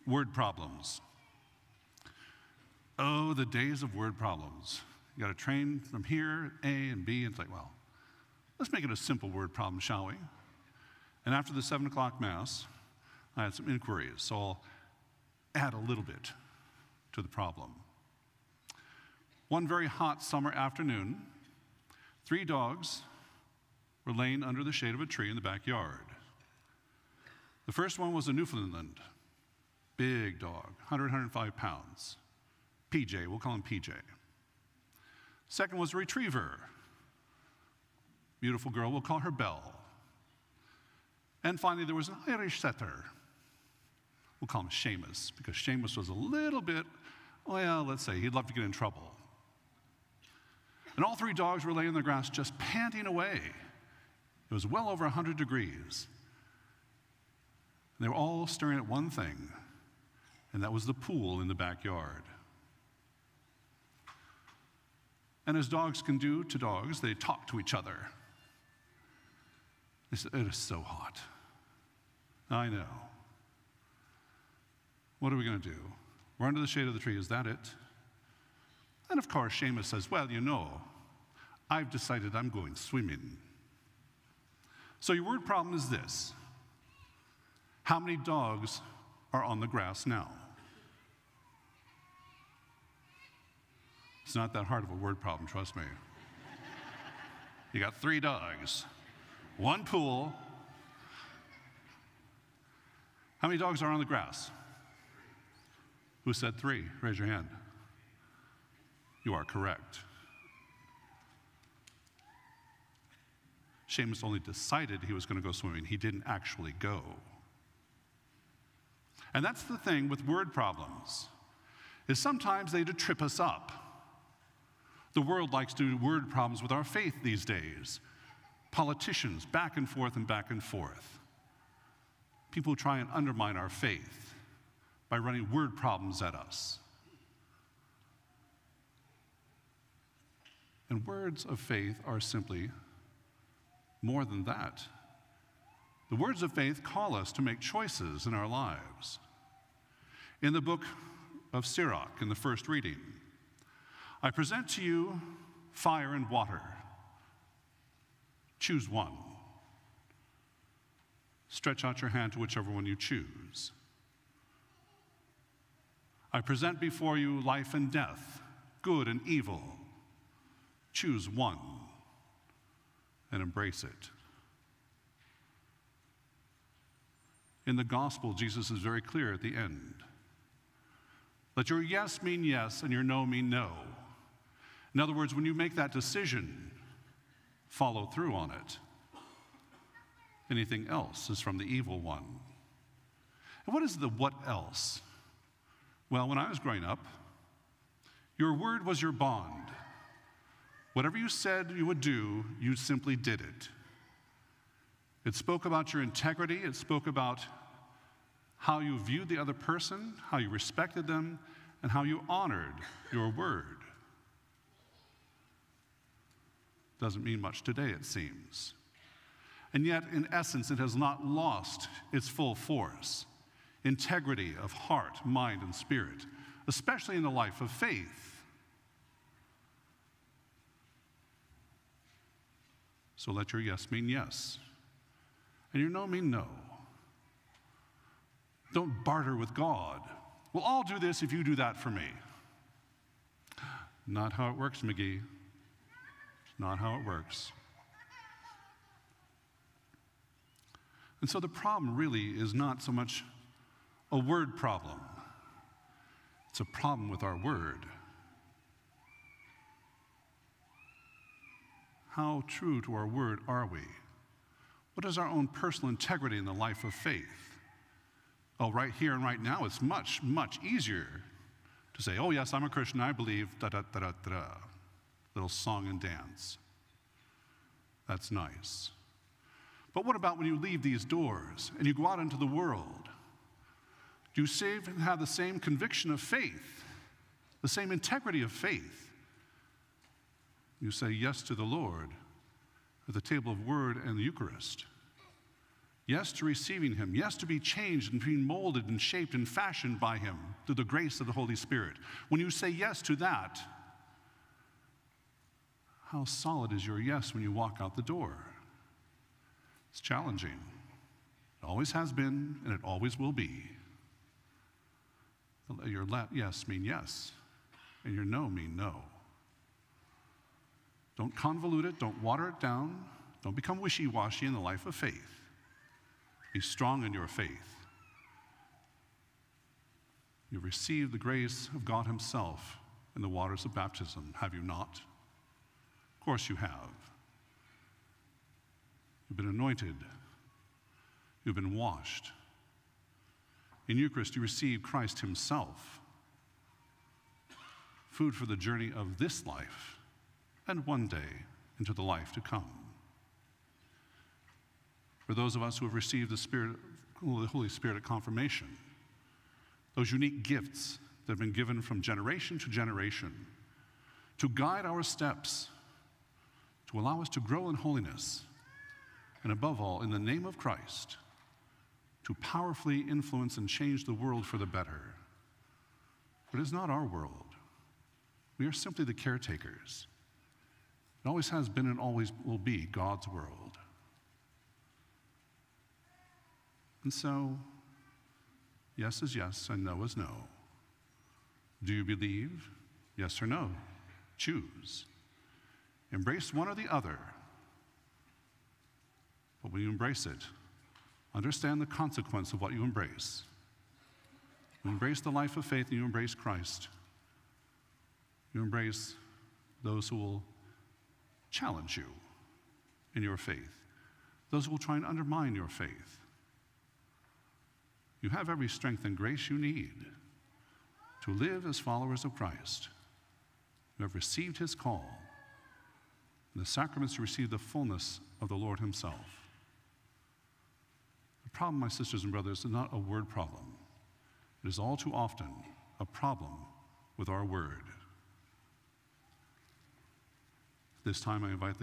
word problems. Oh, the days of word problems. You got to train from here, A and B, and it's like, well, let's make it a simple word problem, shall we? And after the 7 o'clock Mass, I had some inquiries, so I'll add a little bit to the problem. One very hot summer afternoon, 3 dogs were laying under the shade of a tree in the backyard. The first one was a Newfoundland, big dog, 105 pounds. PJ, we'll call him PJ. Second was a retriever, beautiful girl, we'll call her Belle. And finally, there was an Irish setter. We'll call him Seamus, because Seamus was a little bit, well, let's say, he'd love to get in trouble. And all 3 dogs were laying in the grass just panting away. It was well over 100 degrees. And they were all staring at one thing, and that was the pool in the backyard. And as dogs can do to dogs, they talk to each other. They said, "It is so hot." I know. What are we going to do? We're under the shade of the tree, is that it? And of course, Seamus says, "Well, you know, I've decided I'm going swimming." So your word problem is this. How many dogs are on the grass now? It's not that hard of a word problem, trust me. You got 3 dogs, 1 pool. How many dogs are on the grass? Who said 3? Raise your hand. You are correct. Seamus only decided he was going to go swimming. He didn't actually go. And that's the thing with word problems, is sometimes they trip us up. The world likes to do word problems with our faith these days. Politicians, back and forth and back and forth. People who try and undermine our faith by running word problems at us. And words of faith are simply more than that. The words of faith call us to make choices in our lives. In the book of Sirach, in the first reading, I present to you fire and water. Choose one. Stretch out your hand to whichever one you choose. I present before you life and death, good and evil. Choose one and embrace it. In the gospel, Jesus is very clear at the end. Let your yes mean yes and your no mean no. In other words, when you make that decision, follow through on it. Anything else is from the evil one. And what is the what else? Well, when I was growing up, your word was your bond. Whatever you said you would do, you simply did it. It spoke about your integrity. It spoke about how you viewed the other person, how you respected them, and how you honored your word. Doesn't mean much today, it seems. And yet, in essence, it has not lost its full force. Integrity of heart, mind, and spirit, especially in the life of faith. So let your yes mean yes, and your no mean no. Don't barter with God. Well, I'll do this if you do that for me. Not how it works, McGee. Not how it works. And so the problem really is not so much a word problem. It's a problem with our word. How true to our word are we? What is our own personal integrity in the life of faith? Oh, right here and right now, it's much, much easier to say, oh, yes, I'm a Christian, I believe, da-da-da-da-da. Little song and dance. That's nice. But what about when you leave these doors and you go out into the world? Do you have the same conviction of faith, the same integrity of faith? You say yes to the Lord at the table of word and the Eucharist. Yes to receiving him. Yes to be changed and being molded and shaped and fashioned by him through the grace of the Holy Spirit. When you say yes to that, how solid is your yes when you walk out the door? It's challenging. It always has been, and it always will be. Let your yes mean yes, and your no mean no. Don't convolute it. Don't water it down. Don't become wishy-washy in the life of faith. Be strong in your faith. You've received the grace of God himself in the waters of baptism, have you not? Of course you have. You've been anointed. You've been washed. In Eucharist, you receive Christ himself. Food for the journey of this life and one day into the life to come. For those of us who have received the Holy Spirit at confirmation, those unique gifts that have been given from generation to generation to guide our steps, to allow us to grow in holiness, and above all, in the name of Christ, to powerfully influence and change the world for the better. But it is not our world. We are simply the caretakers. It always has been and always will be God's world. And so, yes is yes and no is no. Do you believe? Yes or no? Choose. Embrace one or the other. But when you embrace it, understand the consequence of what you embrace. You embrace the life of faith and you embrace Christ. You embrace those who will challenge you in your faith, those who will try and undermine your faith. You have every strength and grace you need to live as followers of Christ. You have received his call. In the sacraments, you receive the fullness of the Lord himself. The problem, my sisters and brothers, is not a word problem. It is all too often a problem with our word. This time I invite the